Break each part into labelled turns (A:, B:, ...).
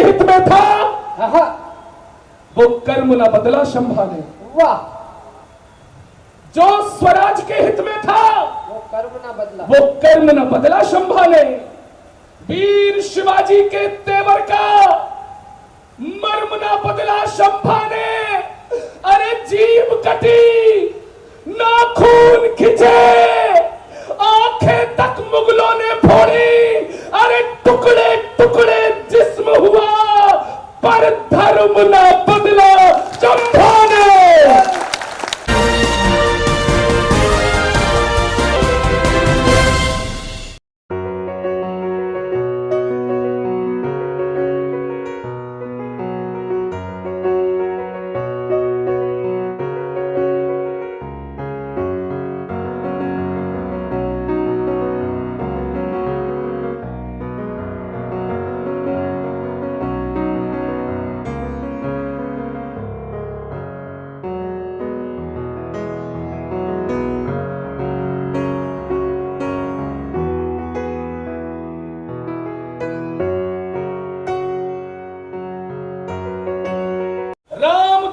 A: हित में था वो कर्म न बदला शंभा ने।
B: वाह।
A: जो स्वराज के हित में था
B: वो कर्म न बदला,
A: वो कर्म न बदला शंभा ने। वीर शिवाजी के तेवर का मर्म न बदला शंभा ने। अरे जीभ कटी, नाखून खिंचे, आंखें तक मुगलों ने फोड़ी। अरे टुकड़े टुकड़े जिस्म हुआ पर धर्म न बदला शंभा ने।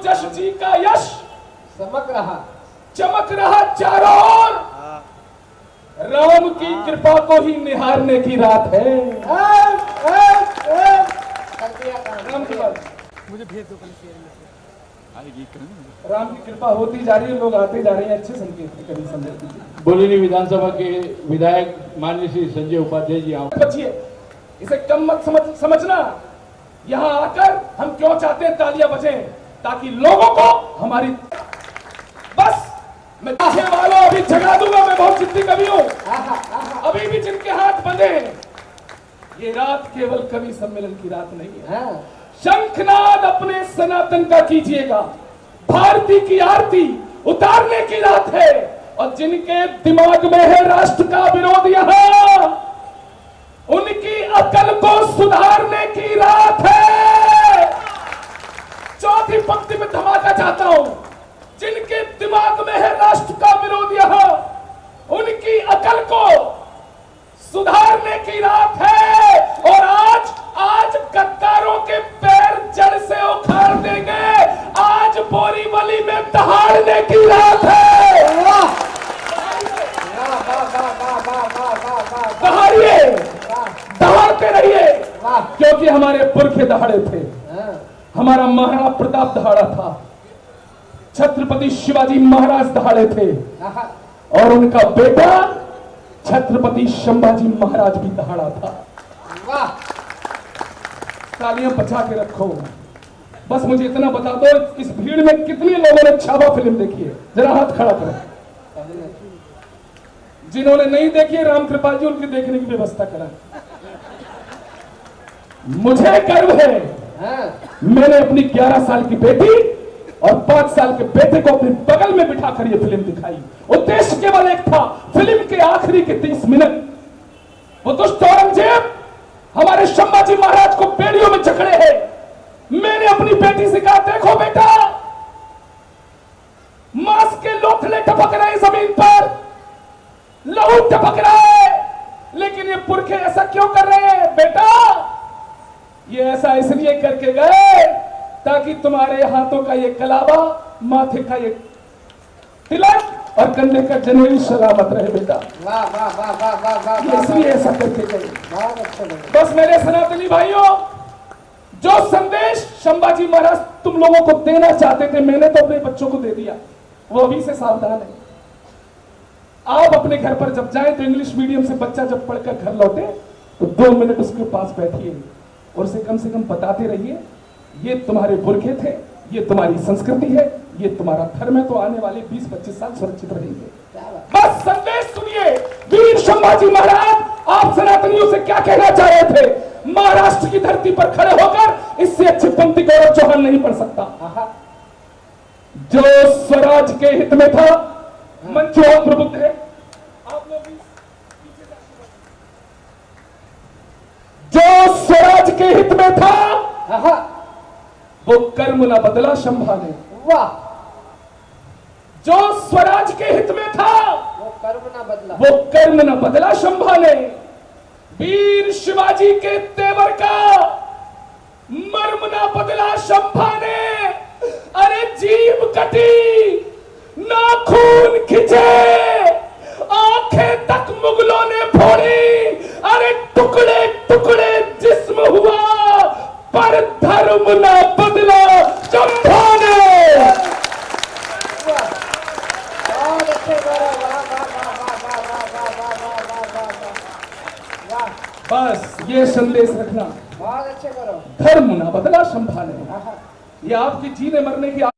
A: यश जी का यश चमक रहा चारों ओर। राम की कृपा को ही निहारने की रात है। राम की बात मुझे भेज दो। राम की कृपा होती जा रही है, लोग आते जा रहे हैं, अच्छे संकेत है। कभी समझ
C: बोलिनी विधानसभा के विधायक माननीय श्री संजय उपाध्याय जी आओ।
A: बचिए, इसे कम मत समझना। यहाँ आकर हम क्यों चाहते हैं तालियां बजें, ताकि लोगों को हमारी बस मैं पीछे वालों अभी जगा दूंगा। मैं बहुत जिद्दी कवि हूं। अभी भी जिनके हाथ बंधे हैं, ये रात केवल कवि सम्मेलन की रात नहीं है। शंखनाद अपने सनातन का कीजिएगा, भारती की आरती उतारने की रात है। और जिनके दिमाग में है राष्ट्र का विरोध, यहां उनकी अकल को सुधारने की रात है। चौथी पंक्ति में धमाका चाहता हूं। जिनके दिमाग में है राष्ट्र का विरोध, यहां उनकी अकल को सुधारने की रात है। और आज गद्दारों के पैर जड़ से उखाड़ देंगे। आज बोरीवली में दहाड़ने की रात है। दहाड़िए, दहाड़ते रहिए, क्योंकि हमारे पुरखे दहाड़े थे। हमारा महाराणा प्रताप दहाड़ा था, छत्रपति शिवाजी महाराज दहाड़े थे, और उनका बेटा छत्रपति संभाजी महाराज भी दहाड़ा था। तालियां बचा के रखो। बस मुझे इतना बता दो, इस भीड़ में कितने लोगों ने छावा फिल्म देखी है? जरा हाथ खड़ा करें। जिन्होंने नहीं देखी है, राम कृपाल जी उनकी देखने की व्यवस्था करा। मुझे गर्व है, मैंने अपनी 11 साल की बेटी और 5 साल के बेटे को अपने बगल में बिठाकर यह फिल्म दिखाई। उद्देश्य केवल एक था, फिल्म के आखिरी के 30 मिनट वो दुष्ट औरंगजेब हमारे संभाजी महाराज को बेड़ियों में जकड़े हैं। मैंने अपनी बेटी से कहा, देखो बेटा, मांस के लोथले टपक रहे जमीन पर, लहू टपक रहा है, लेकिन ये पुरखे ऐसा क्यों कर रहे हैं? बेटा, ये ऐसा इसलिए करके गए ताकि तुम्हारे हाथों का ये कलावा, माथे का ये तिलक और कंधे का जनेऊ सलामत रहे। बेटा,
B: वाह वाह वाह वाह वाह वाह,
A: इसलिए ऐसा करके गए।
B: बहुत अच्छा लगा।
A: बस मेरे सनातनी भाइयों, जो संदेश संभाजी महाराज तुम लोगों को देना चाहते थे, मैंने तो अपने बच्चों को दे दिया। वो अभी से सावधान है। आप अपने घर पर जब जाएं तो इंग्लिश मीडियम से बच्चा जब पढ़कर घर लौटे तो 2 मिनट उसके पास बैठिए और उसे कम से कम बताते रहिए, ये तुम्हारे पुरखे थे, ये तुम्हारी संस्कृति है, ये तुम्हारा धर्म है, तो आने वाले 20-25 साल सुरक्षित रहेंगे। बस संदेश सुनिए। वीर संभाजी महाराज आप सनातनियों से क्या कहना चाह रहे थे? महाराष्ट्र की धरती पर खड़े होकर इससे अच्छी पंक्ति गौरव चौहान नहीं पढ़ सकता। जो स्वराज के हित में था, मंचो प्रबुद्ध है, आप लोग जो स्वराज के हित में था वो कर्म न बदला शंभा ने।
B: वाह।
A: जो स्वराज के हित में था
B: वो कर्म न बदला,
A: वो कर्म न बदला शंभा ने। वीर शिवाजी के तेवर का ना बदला शंभा ने, अरे जीभ कटी नाखून खिंचे, आंखें तक मुगलों ने फोड़ी, अरे टुकड़े टुकड़े जिस्म हुआ, पर धर्म ना बदला शंभा ने।
B: बहुत अच्छे गौरव, वाह वाह वाह वाह वाह वाह वाह वाह वाह वाह वाह वाह,
A: बस ये संदेश रखना,
B: बहुत अच्छे गौरव।
A: धर्म ना बदला शंभा ने।
B: आहा,
A: ये आपकी जीने मरने की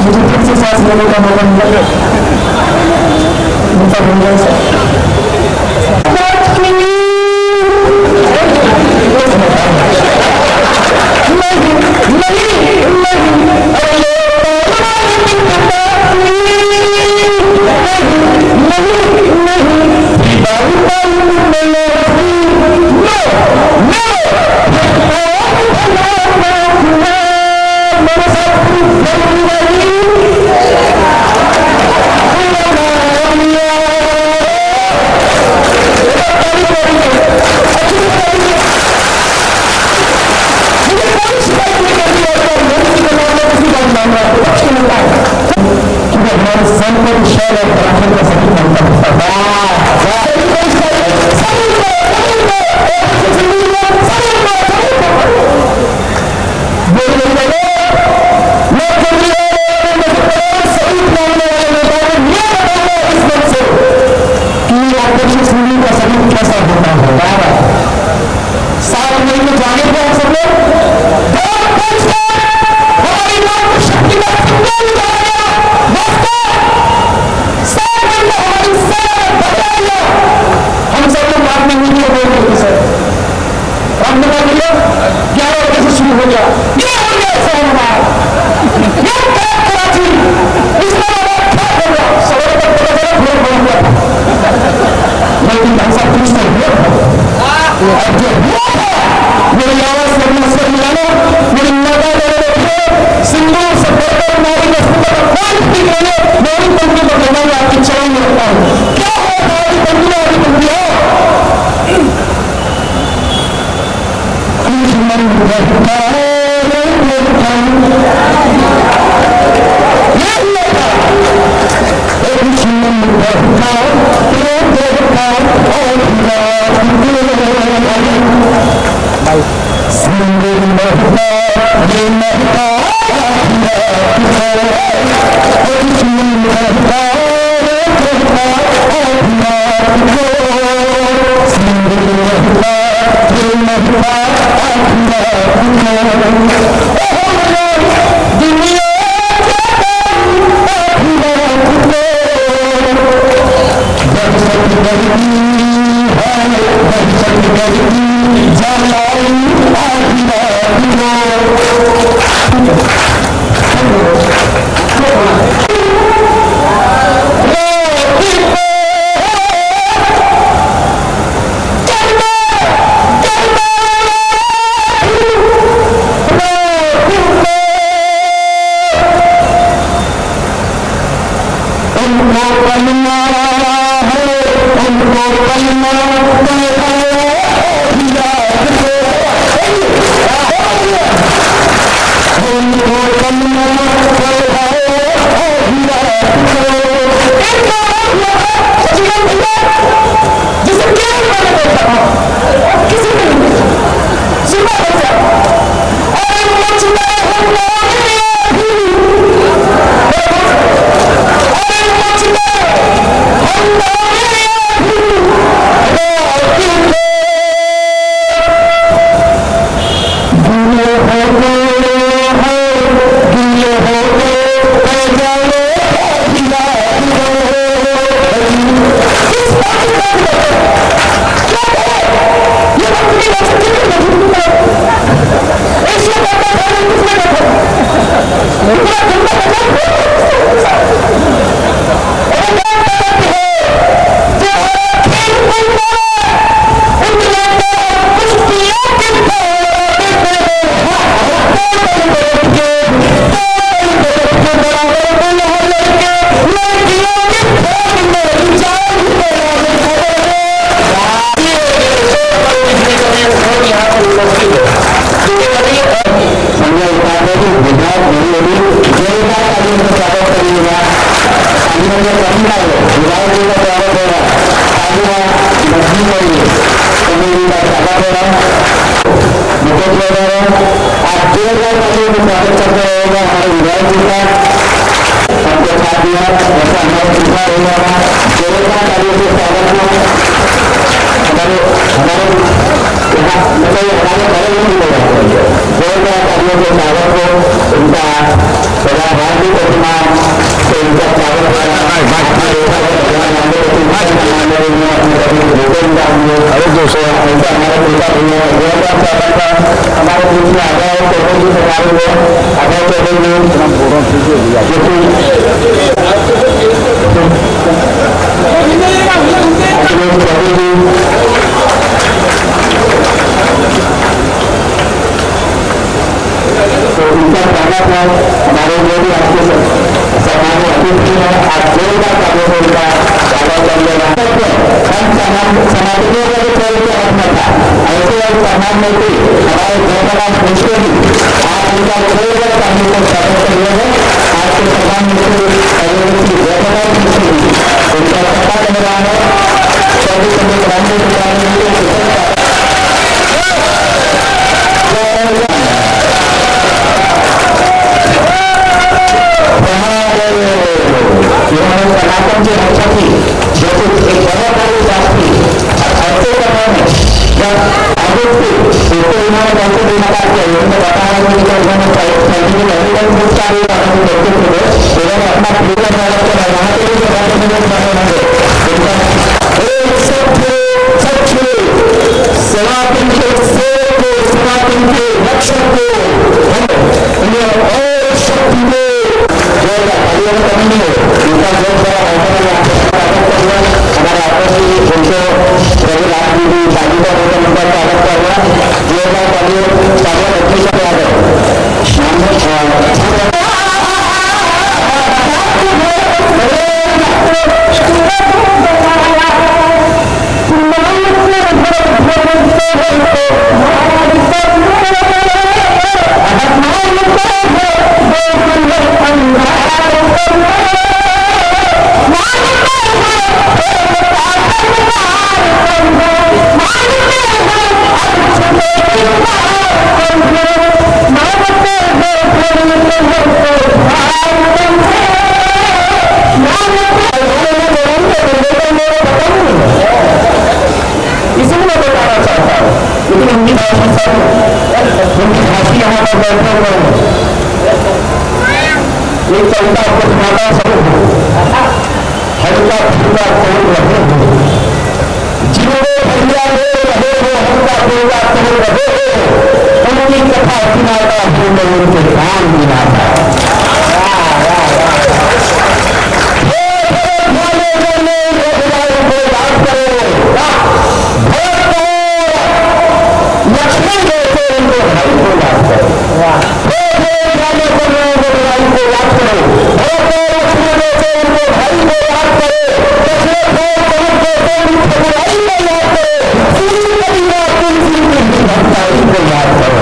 D: मुझे फिर से सांस लेने का मौका मिला, मुझे मिल गया। हम सब लोग मेरी आवाज से मिलाना मेरी माता सिंधु सभ्यता नारी मेरी पंक्ति को बनाई आपकी चरण में रखता हूँ। क्या है हमारी पंक्तियां आपकी पंक्तियां
B: हमारे आपस में उनको
D: उनकी झांसी यहाँ पर बैठे हुए हैं। ये चलता कुछ सब हल्का फुल्का तोड़ रहे हो, जिनको भैया ले रहे हो हल्का फुल्का तोड़ रहे हो, उनकी कथा सुनाता हूँ मैं उनके काम गिनाता। लक्ष्मण जैसे उनको भाई को याद करो, जाने पर लोगों भाई को याद करो, लक्ष्मण जैसे उनको भाई को याद करो, दशरथ जैसे उनको बुराई को याद करो, तुलसी को याद करो,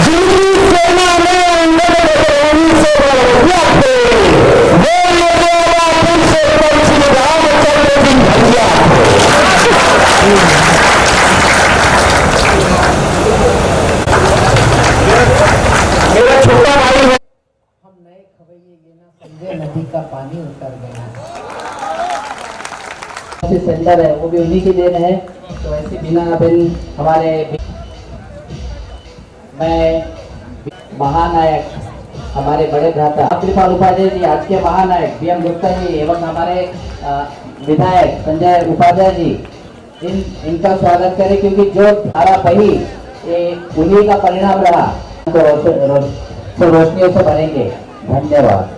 D: जिनकी सेना में अंदर से याद करो, वो लोगों से रामचंद्र सिंह भैया। मेरा छोटा भाई है,
B: हम नए खवैये ये ना समझे नदी का पानी उतर गया। सेंटर है वो भी उन्हीं की देन है। तो ऐसे बिना बिन हमारे मैं महानायक हमारे बड़े भ्राता कृपाल उपाध्याय जी, आज के महानायक BM गुप्ता जी एवं हमारे विधायक संजय उपाध्याय जी, इनका स्वागत करें, क्योंकि जो धारा बही उन्हीं का परिणाम रहा, तो रोशनियों से भरेंगे। धन्यवाद।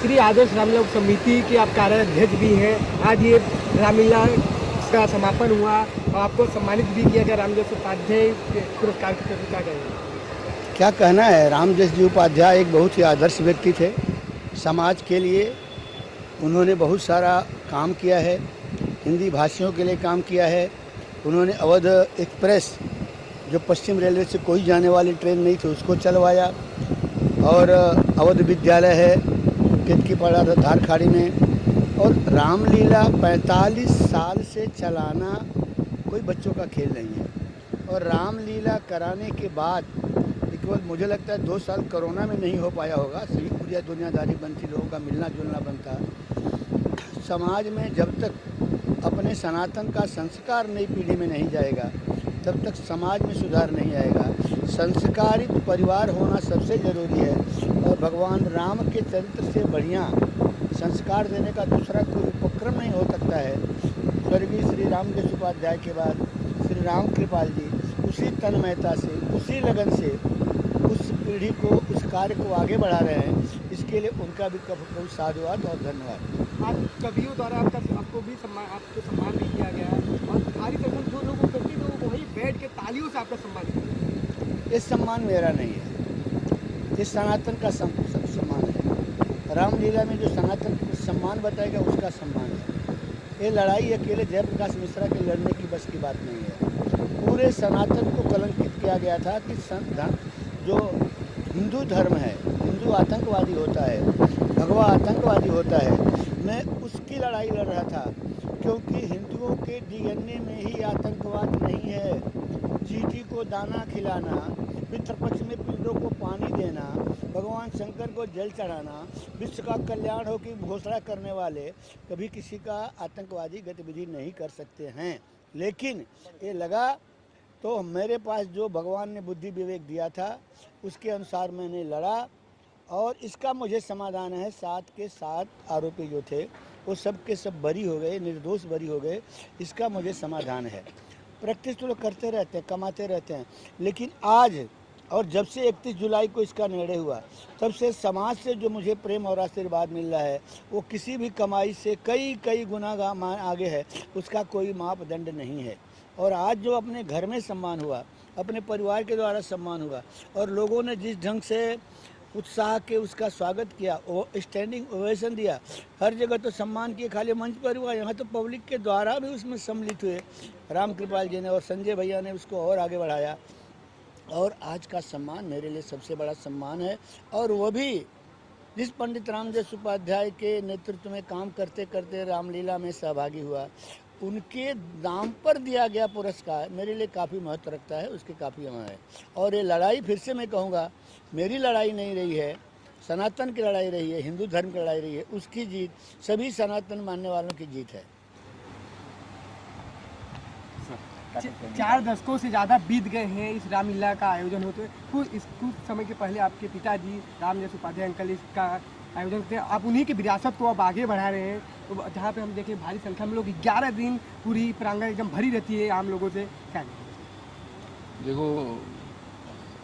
E: श्री आदर्श रामलीला समिति के आप कार्याध्यक्ष भी हैं। आज ये रामलीला का समापन हुआ और आपको सम्मानित भी किया गया रामजस उपाध्याय पुरस्कार के प्रति। क्या कहेंगे?
F: क्या कहना है, रामजस जी उपाध्याय एक बहुत ही आदर्श व्यक्ति थे। समाज के लिए उन्होंने बहुत सारा काम किया है, हिंदी भाषियों के लिए काम किया है। उन्होंने अवध एक्सप्रेस, जो पश्चिम रेलवे से कोई जाने वाली ट्रेन नहीं थी, उसको चलवाया। और अवध विद्यालय है केतकी पड़ा था धारखाड़ी में। और रामलीला 45 साल से चलाना कोई बच्चों का खेल नहीं है। और रामलीला कराने के बाद केवल मुझे लगता है 2 साल कोरोना में नहीं हो पाया होगा, सभी पूरी दुनियादारी बंद थी, लोगों का मिलना जुलना बंद था। समाज में जब तक अपने सनातन का संस्कार नई पीढ़ी में नहीं जाएगा, तब तक समाज में सुधार नहीं आएगा। संस्कारित परिवार होना सबसे ज़रूरी है। और भगवान राम के चरित्र से बढ़िया संस्कार देने का दूसरा कोई उपक्रम नहीं हो सकता है। स्वर्गीय श्री रामजस उपाध्याय के बाद श्री राम कृपाल जी उसी तन्मयता से, उसी लगन से उस पीढ़ी को, उस कार्य को आगे बढ़ा रहे हैं। इसके लिए उनका भी बहुत साधुवाद और धन्यवाद।
E: आज कवियों द्वारा आपको सम्मान भी किया गया और सारी तरह जो लोग उपस्थित हो वही बैठ के तालियों से आपका सम्मान किया।
F: ये सम्मान मेरा नहीं है, ये सनातन का सम्मान है। रामलीला में जो सनातन सम्मान बताएगा उसका सम्मान है। ये लड़ाई अकेले जयप्रकाश मिश्रा के लड़ने की बस की बात नहीं है। पूरे सनातन को कलंकित किया गया था कि जो हिंदू धर्म है, हिंदू आतंकवादी होता है, भगवा आतंकवादी होता है। मैं उसकी लड़ाई लड़ रहा था, क्योंकि हिंदुओं के DNA में ही आतंकवाद नहीं है। चींटी को दाना खिलाना, पितृपक्ष में पिंडों को पानी देना, भगवान शंकर को जल चढ़ाना, विश्व का कल्याण हो की घोषणा करने वाले कभी किसी का आतंकवादी गतिविधि नहीं कर सकते हैं। लेकिन ये लगा तो मेरे पास जो भगवान ने बुद्धि विवेक दिया था उसके अनुसार मैंने लड़ा। और इसका मुझे समाधान है, 7 के 7 आरोपी जो थे वो सब के सब बरी हो गए, निर्दोष बरी हो गए। इसका मुझे समाधान है। प्रैक्टिस तो लोग करते रहते हैं, कमाते रहते हैं, लेकिन आज और जब से 31 जुलाई को इसका निर्णय हुआ, तब से समाज से जो मुझे प्रेम और आशीर्वाद मिल रहा है वो किसी भी कमाई से कई गुना आगे है, उसका कोई मापदंड नहीं है। और आज जो अपने घर में सम्मान हुआ, अपने परिवार के द्वारा सम्मान हुआ, और लोगों ने जिस ढंग से उत्साह के उसका स्वागत किया, वो स्टैंडिंग ओवेशन दिया, हर जगह तो सम्मान किए, खाली मंच पर हुआ, यहाँ तो पब्लिक के द्वारा भी उसमें सम्मिलित हुए। राम कृपाल जी ने और संजय भैया ने उसको और आगे बढ़ाया। और आज का सम्मान मेरे लिए सबसे बड़ा सम्मान है। और वो भी जिस पंडित रामजस उपाध्याय के नेतृत्व में काम करते करते रामलीला में सहभागी हुआ, उनके नाम पर दिया गया पुरस्कार मेरे लिए काफ़ी महत्व रखता है, उसके काफ़ी अहम है। और ये लड़ाई फिर से मैं कहूँगा मेरी लड़ाई नहीं रही है, सनातन की लड़ाई रही है, हिंदू धर्म की लड़ाई रही है। उसकी जीत सभी सनातन मानने वालों की जीत है।
E: 4 दशकों से ज़्यादा बीत गए हैं इस रामलीला का आयोजन होते हुए। कुछ समय के पहले आपके पिताजी रामजस उपाध्याय अंकल इसका आयोजन करते हैं, आप उन्हीं की विरासत को अब आगे बढ़ा रहे हैं। तो जहाँ पे हम देखें भारी संख्या में लोग 11 दिन पूरी प्रांगण एकदम भरी रहती है आम लोगों से, क्या
C: देखो,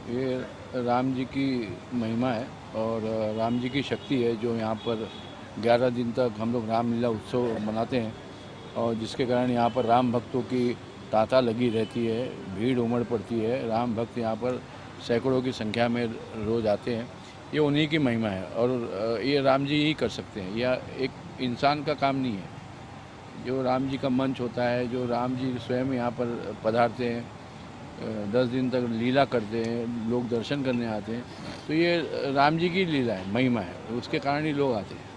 C: ये राम जी की महिमा है और राम जी की शक्ति है जो यहाँ पर 11 दिन तक हम लोग रामलीला उत्सव मनाते हैं और जिसके कारण यहाँ पर राम भक्तों की तांता लगी रहती है, भीड़ उमड़ पड़ती है। राम भक्त यहाँ पर सैकड़ों की संख्या में रोज आते हैं। ये उन्हीं की महिमा है और ये राम जी ही कर सकते हैं, यह एक इंसान का काम नहीं है। जो राम जी का मंच होता है, जो राम जी स्वयं यहाँ पर पधारते हैं, 10 दिन तक लीला करते हैं, लोग दर्शन करने आते हैं, तो ये राम जी की लीला है, महिमा है, उसके कारण ही लोग आते हैं।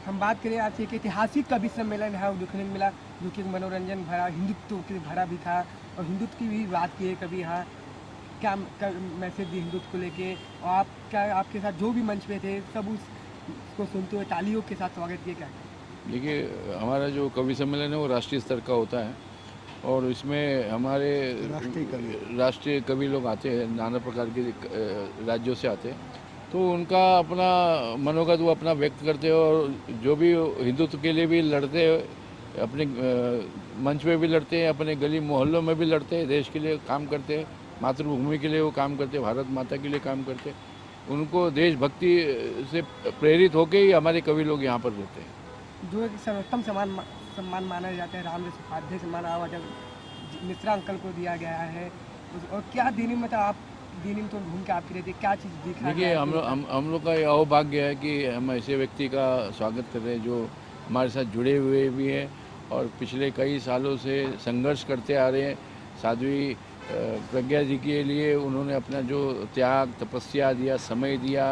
E: हम बात करें आज एक ऐतिहासिक कवि सम्मेलन है, वो देखने को मिला जो कि मनोरंजन भरा, हिंदुत्व के भरा भी था और हिंदुत्व की भी बात की है कभी। यहाँ क्या मैसेज दी हिंदुत्व को लेके, और आप क्या आपके साथ जो भी मंच पे थे सब उसको सुनते हुए तालियों के साथ स्वागत किए? क्या
C: देखिए, हमारा जो कवि सम्मेलन है वो राष्ट्रीय स्तर का होता है और इसमें हमारे राष्ट्रीय कवि लोग आते हैं, नाना प्रकार के राज्यों से आते हैं, तो उनका अपना मनोगत वो अपना व्यक्त करते हैं और जो भी हिंदुत्व के लिए भी लड़ते हैं, अपने मंच पे भी लड़ते हैं, अपने गली मोहल्लों में भी लड़ते हैं, देश के लिए काम करते हैं, मातृभूमि के लिए वो काम करते हैं, भारत माता के लिए काम करते हैं। उनको देशभक्ति से प्रेरित होकर ही हमारे कवि लोग यहाँ पर रहते हैं।
E: जो एक सर्वोत्तम सम्मान माना जाता है, रामजस उपाध्याय सम्मान जब मिश्रा अंकल को दिया गया है, और क्या दिन में आप दिन में तो घूम के आपकी रहती है, क्या चीज़ दिखा?
C: देखिए, हम लोग का ये अहोभाग्य है कि हम ऐसे व्यक्ति का स्वागत कर रहे हैं जो हमारे साथ जुड़े हुए भी हैं और पिछले कई सालों से संघर्ष करते आ रहे हैं। साध्वी प्रज्ञा जी के लिए उन्होंने अपना जो त्याग, तपस्या दिया, समय दिया,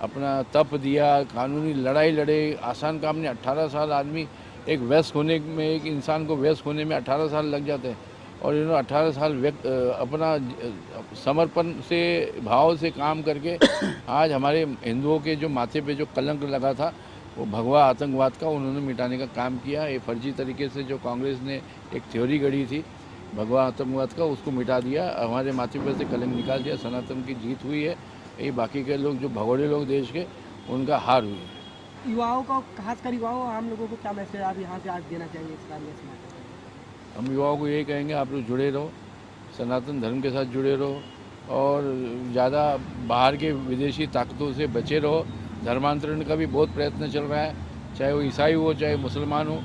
C: अपना तप दिया, कानूनी लड़ाई लड़े, आसान काम नहीं। 18 साल आदमी एक वयस्क होने में, एक इंसान को वयस्क होने में 18 साल लग जाते हैं और इन्होंने 18 साल अपना समर्पण से, भाव से काम करके आज हमारे हिंदुओं के जो माथे पे जो कलंक लगा था, वो भगवा आतंकवाद का उन्होंने मिटाने का काम किया। ये फर्जी तरीके से जो कांग्रेस ने एक थ्योरी गढ़ी थी भगवा आतंकवाद का, उसको मिटा दिया, हमारे माथे पे से कलंक निकाल दिया। सनातन की जीत हुई है। ये बाकी के लोग जो भगोड़े लोग देश के, उनका हार हुई है।
E: युवाओं को, खासकर युवाओं, आम लोगों को क्या मैसेज आप यहाँ से आज देना चाहिए इस रामलीला?
C: हम युवाओं को यही कहेंगे, आप लोग जुड़े रहो, सनातन धर्म के साथ जुड़े रहो और ज़्यादा बाहर के विदेशी ताकतों से बचे रहो। धर्मांतरण का भी बहुत प्रयत्न चल रहा है, चाहे वो ईसाई हो चाहे मुसलमान हो,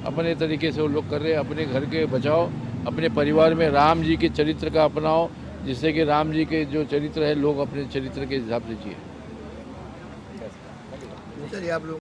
C: अपने तरीके से वो लोग कर रहे हैं। अपने घर के बचाओ, अपने परिवार में राम जी के चरित्र का अपनाओ, जिससे कि राम जी के जो चरित्र है लोग अपने चरित्र के हिसाब से जिए।
F: चलिए आप लोग